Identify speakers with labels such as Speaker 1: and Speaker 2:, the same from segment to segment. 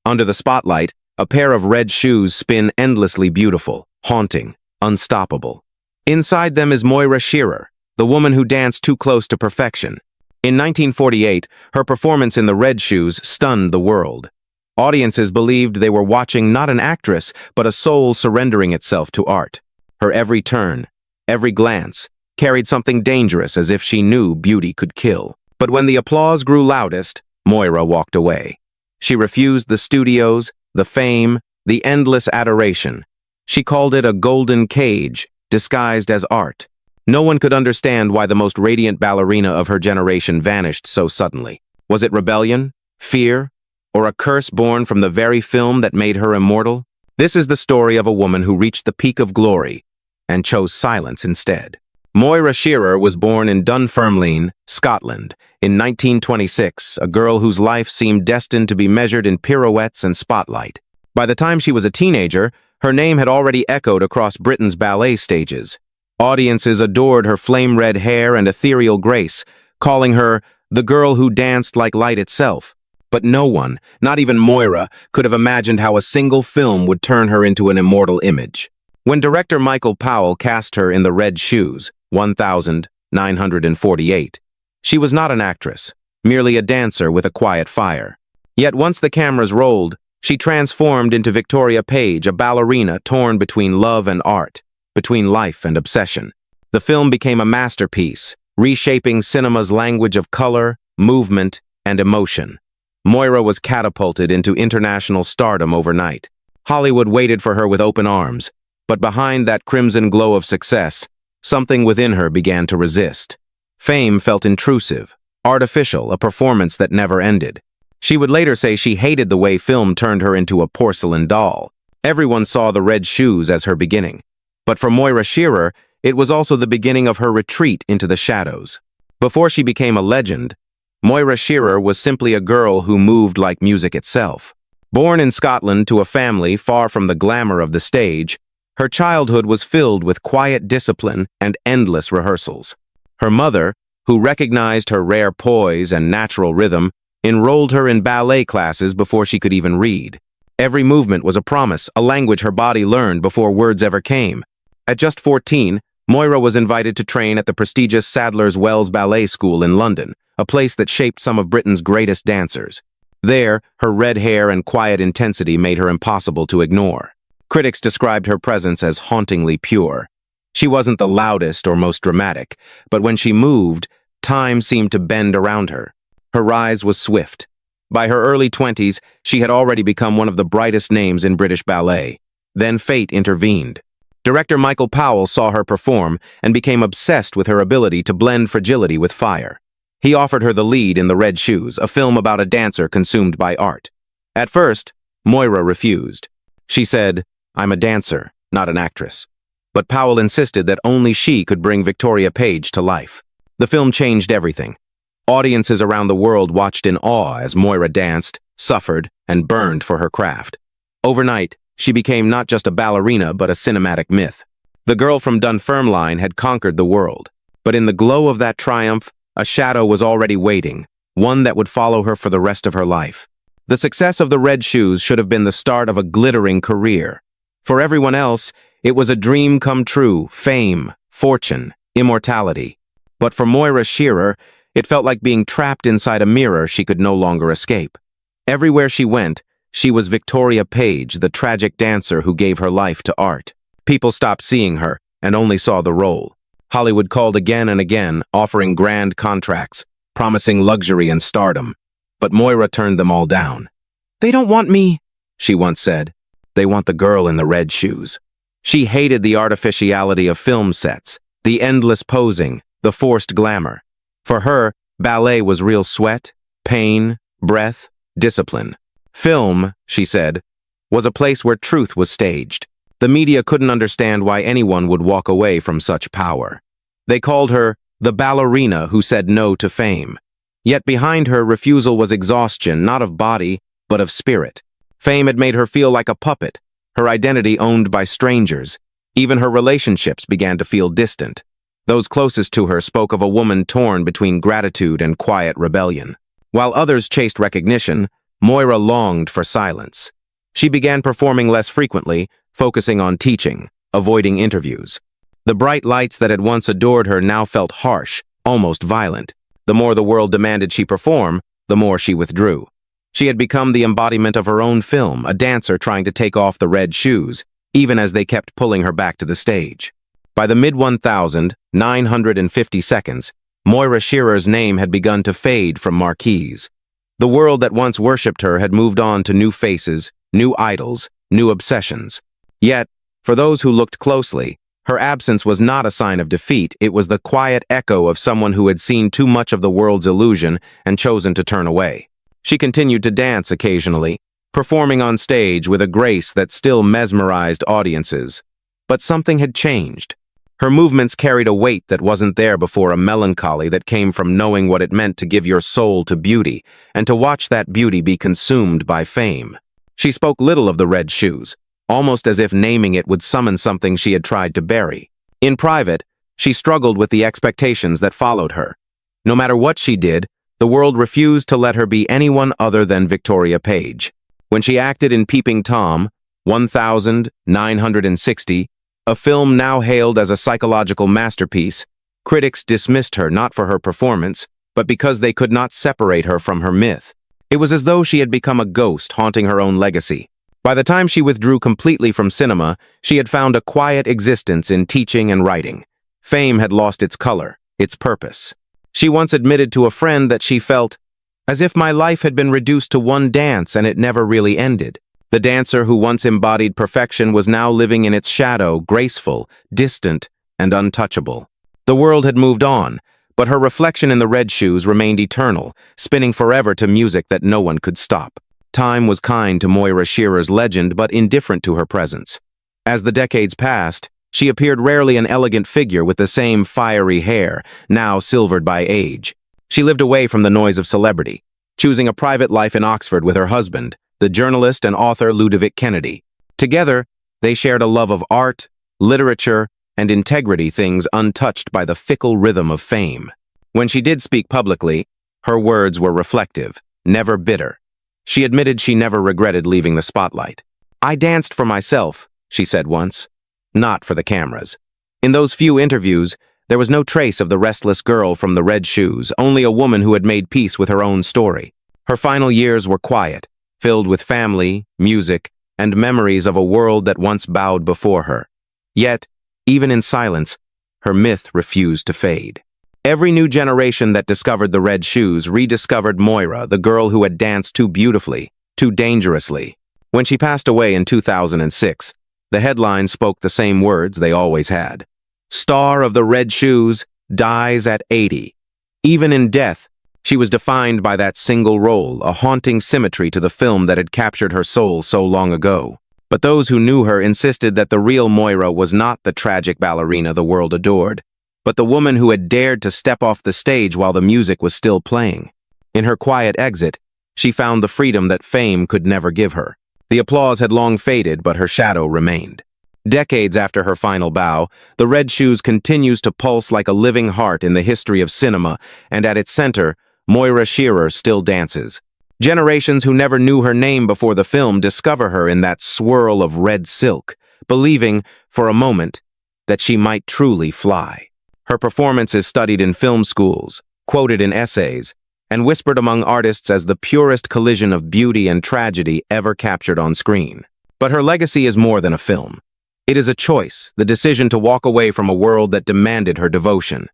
Speaker 1: Under the spotlight, a pair of red shoes spin endlessly beautiful, haunting, unstoppable. Inside them is Moira Shearer, the woman who danced too close to perfection. In 1948, her performance in the red shoes stunned the world. Audiences believed they were watching not an actress, but a soul surrendering itself to art. Her every turn, every glance, carried something dangerous, as if she knew beauty could kill. But when the applause grew loudest, Moira walked away. She refused the studios, the fame, the endless adoration. She called it a golden cage, disguised as art. No one could understand why the most radiant ballerina of her generation vanished so suddenly. Was it rebellion, fear, or a curse born from the very film that made her immortal? This is the story of a woman who reached the peak of glory and chose silence instead. Moira Shearer was born in Dunfermline, Scotland, in 1926, a girl whose life seemed destined to be measured in pirouettes and spotlight. By the time she was a teenager, her name had already echoed across Britain's ballet stages. Audiences adored her flame-red hair and ethereal grace, calling her the girl who danced like light itself. But no one, not even Moira, could have imagined how a single film would turn her into an immortal image. When director Michael Powell cast her in The Red Shoes, 1948, she was not an actress, merely a dancer with a quiet fire. Yet once the cameras rolled, she transformed into Victoria Page, a ballerina torn between love and art, between life and obsession. The film became a masterpiece, reshaping cinema's language of color, movement, and emotion. Moira was catapulted into international stardom overnight. Hollywood waited for her with open arms, but behind that crimson glow of success, something within her began to resist. Fame felt intrusive, artificial, a performance that never ended. She would later say she hated the way film turned her into a porcelain doll. Everyone saw The Red Shoes as her beginning. But for Moira Shearer, it was also the beginning of her retreat into the shadows. Before she became a legend, Moira Shearer was simply a girl who moved like music itself. Born in Scotland to a family far from the glamour of the stage, her childhood was filled with quiet discipline and endless rehearsals. Her mother, who recognized her rare poise and natural rhythm, enrolled her in ballet classes before she could even read. Every movement was a promise, a language her body learned before words ever came. At just 14, Moira was invited to train at the prestigious Sadler's Wells Ballet School in London, a place that shaped some of Britain's greatest dancers. There, her red hair and quiet intensity made her impossible to ignore. Critics described her presence as hauntingly pure. She wasn't the loudest or most dramatic, but when she moved, time seemed to bend around her. Her rise was swift. By her early 20s, she had already become one of the brightest names in British ballet. Then fate intervened. Director Michael Powell saw her perform and became obsessed with her ability to blend fragility with fire. He offered her the lead in The Red Shoes, a film about a dancer consumed by art. At first, Moira refused. She said, "I'm a dancer, not an actress." But Powell insisted that only she could bring Victoria Page to life. The film changed everything. Audiences around the world watched in awe as Moira danced, suffered, and burned for her craft. Overnight, she became not just a ballerina but a cinematic myth. The girl from Dunfermline had conquered the world. But in the glow of that triumph, a shadow was already waiting, one that would follow her for the rest of her life. The success of The Red Shoes should have been the start of a glittering career. For everyone else, it was a dream come true, fame, fortune, immortality. But for Moira Shearer, it felt like being trapped inside a mirror she could no longer escape. Everywhere she went, she was Victoria Page, the tragic dancer who gave her life to art. People stopped seeing her and only saw the role. Hollywood called again and again, offering grand contracts, promising luxury and stardom. But Moira turned them all down. "They don't want me," she once said. "They want the girl in the red shoes." She hated the artificiality of film sets, the endless posing, the forced glamour. For her, ballet was real sweat, pain, breath, discipline. Film, she said, was a place where truth was staged. The media couldn't understand why anyone would walk away from such power. They called her the ballerina who said no to fame. Yet behind her refusal was exhaustion, not of body, but of spirit. Fame had made her feel like a puppet, her identity owned by strangers. Even her relationships began to feel distant. Those closest to her spoke of a woman torn between gratitude and quiet rebellion. While others chased recognition, Moira longed for silence. She began performing less frequently, focusing on teaching, avoiding interviews. The bright lights that had once adored her now felt harsh, almost violent. The more the world demanded she perform, the more she withdrew. She had become the embodiment of her own film, a dancer trying to take off the red shoes, even as they kept pulling her back to the stage. By the mid-1950 seconds, Moira Shearer's name had begun to fade from marquees. The world that once worshipped her had moved on to new faces, new idols, new obsessions. Yet, for those who looked closely, her absence was not a sign of defeat. It was the quiet echo of someone who had seen too much of the world's illusion and chosen to turn away. She continued to dance occasionally, performing on stage with a grace that still mesmerized audiences. But something had changed. Her movements carried a weight that wasn't there before, a melancholy that came from knowing what it meant to give your soul to beauty, and to watch that beauty be consumed by fame. She spoke little of the red shoes, almost as if naming it would summon something she had tried to bury. In private, she struggled with the expectations that followed her. No matter what she did, the world refused to let her be anyone other than Victoria Page. When she acted in Peeping Tom, 1960, a film now hailed as a psychological masterpiece, critics dismissed her not for her performance, but because they could not separate her from her myth. It was as though she had become a ghost haunting her own legacy. By the time she withdrew completely from cinema, she had found a quiet existence in teaching and writing. Fame had lost its color, its purpose. She once admitted to a friend that she felt as if my life had been reduced to one dance and it never really ended. The dancer who once embodied perfection was now living in its shadow, graceful, distant, and untouchable. The world had moved on, but her reflection in the red shoes remained eternal, spinning forever to music that no one could stop. Time was kind to Moira Shearer's legend, but indifferent to her presence. As the decades passed, she appeared rarely an elegant figure with the same fiery hair, now silvered by age. She lived away from the noise of celebrity, choosing a private life in Oxford with her husband, the journalist and author Ludovic Kennedy. Together, they shared a love of art, literature, and integrity, things untouched by the fickle rhythm of fame. When she did speak publicly, her words were reflective, never bitter. She admitted she never regretted leaving the spotlight. "I danced for myself," she said once, "not for the cameras." In those few interviews, there was no trace of the restless girl from the red shoes, only a woman who had made peace with her own story. Her final years were quiet, filled with family, music, and memories of a world that once bowed before her. Yet, even in silence, her myth refused to fade. Every new generation that discovered the red shoes rediscovered Moira, the girl who had danced too beautifully, too dangerously. When she passed away in 2006, the headlines spoke the same words they always had. "Star of the red shoes dies at 80. Even in death, she was defined by that single role, a haunting symmetry to the film that had captured her soul so long ago. But those who knew her insisted that the real Moira was not the tragic ballerina the world adored, but the woman who had dared to step off the stage while the music was still playing. In her quiet exit, she found the freedom that fame could never give her. The applause had long faded, but her shadow remained. Decades after her final bow, the red shoes continues to pulse like a living heart in the history of cinema, and at its center, Moira Shearer still dances. Generations who never knew her name before the film discover her in that swirl of red silk, believing, for a moment, that she might truly fly. Her performance is studied in film schools, quoted in essays, and whispered among artists as the purest collision of beauty and tragedy ever captured on screen. But her legacy is more than a film. It is a choice, the decision to walk away from a world that demanded her devotion.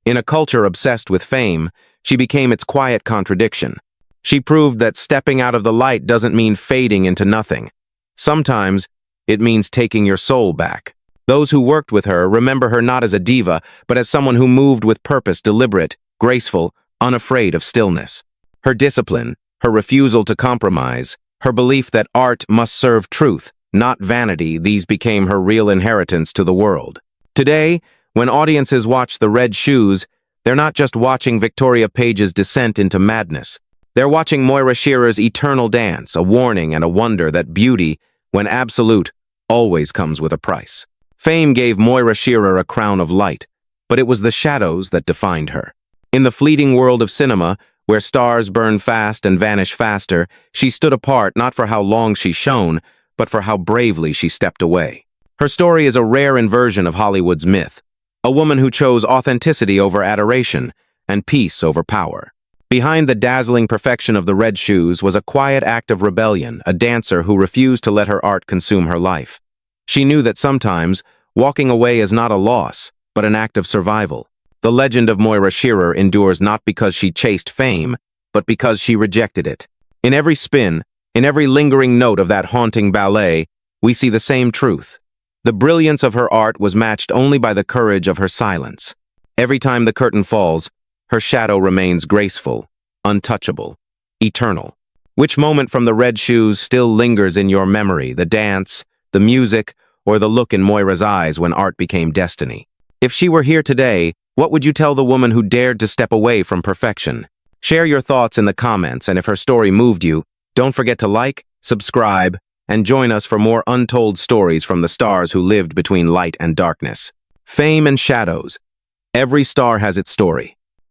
Speaker 1: In a culture obsessed with fame, she became its quiet contradiction. She proved that stepping out of the light doesn't mean fading into nothing. Sometimes, it means taking your soul back. Those who worked with her remember her not as a diva, but as someone who moved with purpose, deliberate, graceful, unafraid of stillness. Her discipline, her refusal to compromise, her belief that art must serve truth, not vanity, these became her real inheritance to the world. Today, when audiences watch The Red Shoes, they're not just watching Victoria Page's descent into madness. They're watching Moira Shearer's eternal dance, a warning and a wonder that beauty, when absolute, always comes with a price. Fame gave Moira Shearer a crown of light, but it was the shadows that defined her. In the fleeting world of cinema, Where stars burn fast and vanish faster, she stood apart not for how long she shone, but for how bravely she stepped away. Her story is a rare inversion of Hollywood's myth, a woman who chose authenticity over adoration and peace over power. Behind the dazzling perfection of the red shoes was a quiet act of rebellion, a dancer who refused to let her art consume her life. She knew that sometimes, walking away is not a loss, but an act of survival. The legend of Moira Shearer endures not because she chased fame, but because she rejected it. In every spin, in every lingering note of that haunting ballet, we see the same truth. The brilliance of her art was matched only by the courage of her silence. Every time the curtain falls, her shadow remains graceful, untouchable, eternal. Which moment from the red shoes still lingers in your memory, the dance, the music, or the look in Moira's eyes when art became destiny? If she were here today, what would you tell the woman who dared to step away from perfection? Share your thoughts in the comments, and if her story moved you, don't forget to like, subscribe, and join us for more untold stories from the stars who lived between light and darkness. Fame and shadows. Every star has its story.